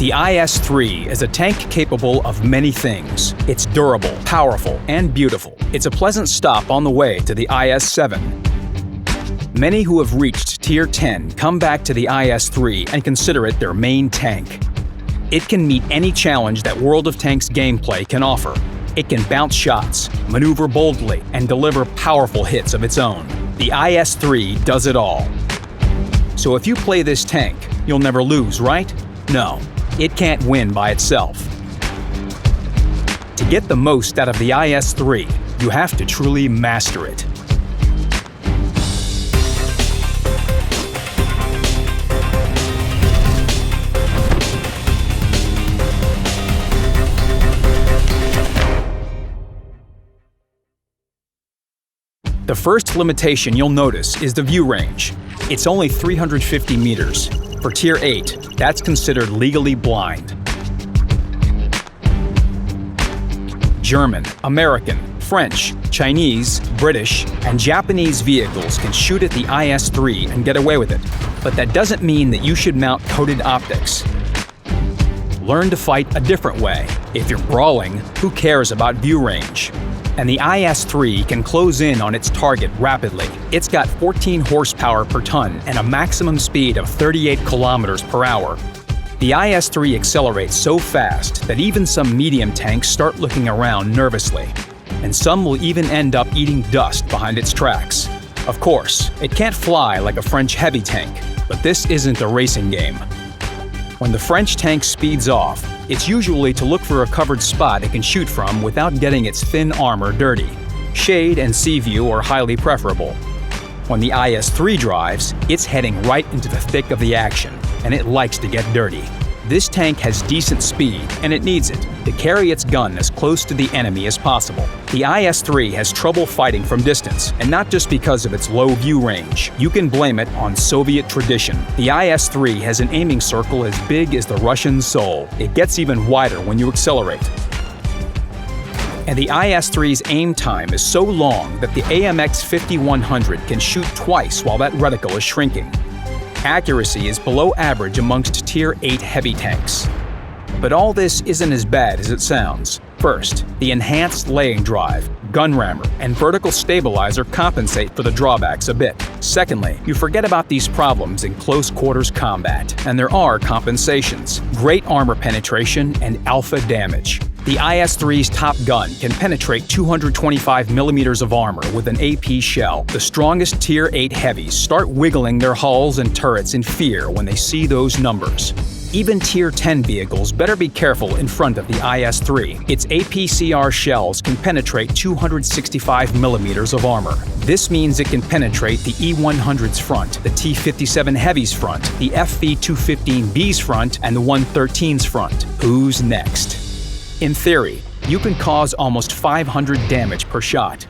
The IS-3 is a tank capable of many things. It's durable, powerful, and beautiful. It's a pleasant stop on the way to the IS-7. Many who have reached Tier 10 come back to the IS-3 and consider it their main tank. It can meet any challenge that World of Tanks gameplay can offer. It can bounce shots, maneuver boldly, and deliver powerful hits of its own. The IS-3 does it all. So if you play this tank, you'll never lose, right? No, it can't win by itself. To get the most out of the IS-3, you have to truly master it. The first limitation you'll notice is the view range. It's only 350 meters. For Tier 8, that's considered legally blind. German, American, French, Chinese, British, and Japanese vehicles can shoot at the IS-3 and get away with it, but that doesn't mean that you should mount coated optics. Learn to fight a different way. If you're brawling, who cares about view range? And the IS-3 can close in on its target rapidly. It's got 14 horsepower per ton and a maximum speed of 38 kilometers per hour. The IS-3 accelerates so fast that even some medium tanks start looking around nervously, and some will even end up eating dust behind its tracks. Of course, it can't fly like a French heavy tank, but this isn't a racing game. When the French tank speeds off, it's usually to look for a covered spot it can shoot from without getting its thin armor dirty. Shade and sea view are highly preferable. When the IS-3 drives, it's heading right into the thick of the action, and it likes to get dirty. This tank has decent speed, and it needs it, to carry its gun as close to the enemy as possible. The IS-3 has trouble fighting from distance, and not just because of its low view range. You can blame it on Soviet tradition. The IS-3 has an aiming circle as big as the Russian soul. It gets even wider when you accelerate. And the IS-3's aim time is so long that the AMX 5100 can shoot twice while that reticle is shrinking. Accuracy is below average amongst Tier 8 heavy tanks. But all this isn't as bad as it sounds. First, the enhanced laying drive, gun rammer, and vertical stabilizer compensate for the drawbacks a bit. Secondly, you forget about these problems in close quarters combat, and there are compensations: great armor penetration and alpha damage. The IS-3's top gun can penetrate 225 millimeters of armor with an AP shell. The strongest Tier 8 heavies start wiggling their hulls and turrets in fear when they see those numbers. Even Tier 10 vehicles better be careful in front of the IS-3. Its APCR shells can penetrate 265 millimeters of armor. This means it can penetrate the E-100's front, the T-57 Heavy's front, the FV-215B's front, and the 113's front. Who's next? In theory, you can cause almost 500 damage per shot.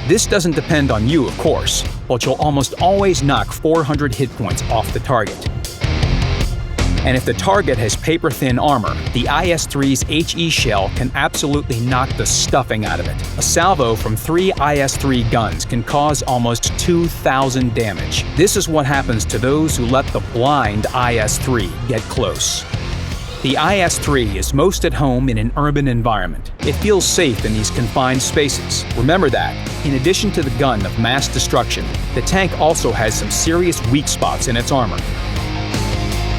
This doesn't depend on you, of course, but you'll almost always knock 400 hit points off the target. And if the target has paper-thin armor, the IS-3's HE shell can absolutely knock the stuffing out of it. A salvo from 3 IS-3 guns can cause almost 2,000 damage. This is what happens to those who let the blind IS-3 get close. The IS-3 is most at home in an urban environment. It feels safe in these confined spaces. Remember that, in addition to the gun of mass destruction, the tank also has some serious weak spots in its armor.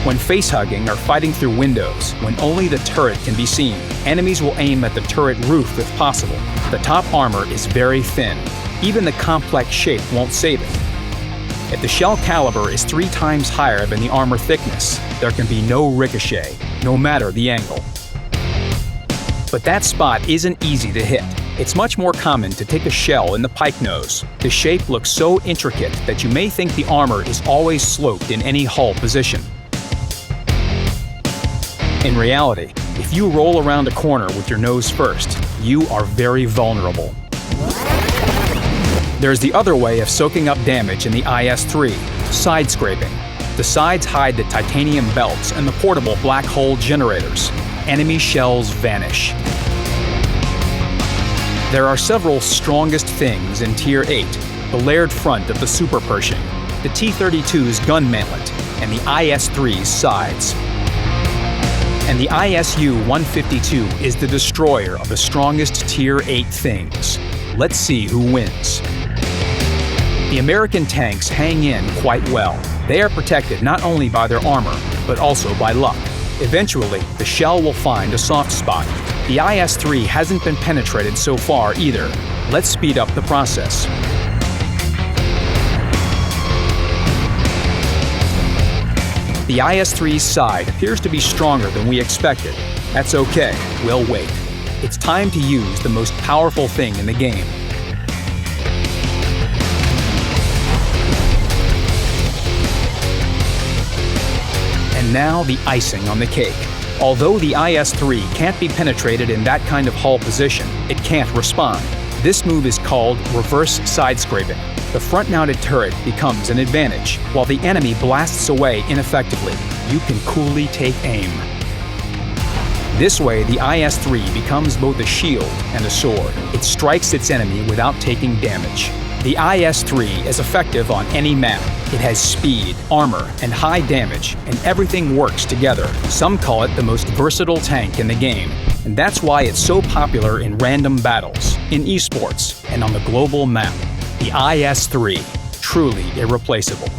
When face-hugging or fighting through windows, when only the turret can be seen, enemies will aim at the turret roof if possible. The top armor is very thin. Even the complex shape won't save it. If the shell caliber is 3 times higher than the armor thickness, there can be no ricochet, no matter the angle. But that spot isn't easy to hit. It's much more common to take a shell in the pike nose. The shape looks so intricate that you may think the armor is always sloped in any hull position. In reality, if you roll around a corner with your nose first, you are very vulnerable. There's the other way of soaking up damage in the IS-3, side scraping. The sides hide the titanium belts and the portable black hole generators. Enemy shells vanish. There are several strongest things in Tier 8, the layered front of the Super Pershing, the T-32's gun mantlet, and the IS-3's sides. And the ISU-152 is the destroyer of the strongest Tier VIII things. Let's see who wins. The American tanks hang in quite well. They are protected not only by their armor, but also by luck. Eventually, the shell will find a soft spot. The IS-3 hasn't been penetrated so far either. Let's speed up the process. The IS-3's side appears to be stronger than we expected. That's okay, we'll wait. It's time to use the most powerful thing in the game. And now the icing on the cake. Although the IS-3 can't be penetrated in that kind of hull position, it can't respond. This move is called reverse side-scraping. The front-mounted turret becomes an advantage. While the enemy blasts away ineffectively, you can coolly take aim. This way, the IS-3 becomes both a shield and a sword. It strikes its enemy without taking damage. The IS-3 is effective on any map. It has speed, armor, and high damage, and everything works together. Some call it the most versatile tank in the game, and that's why it's so popular in random battles, in eSports, and on the global map. The IS-3, truly irreplaceable.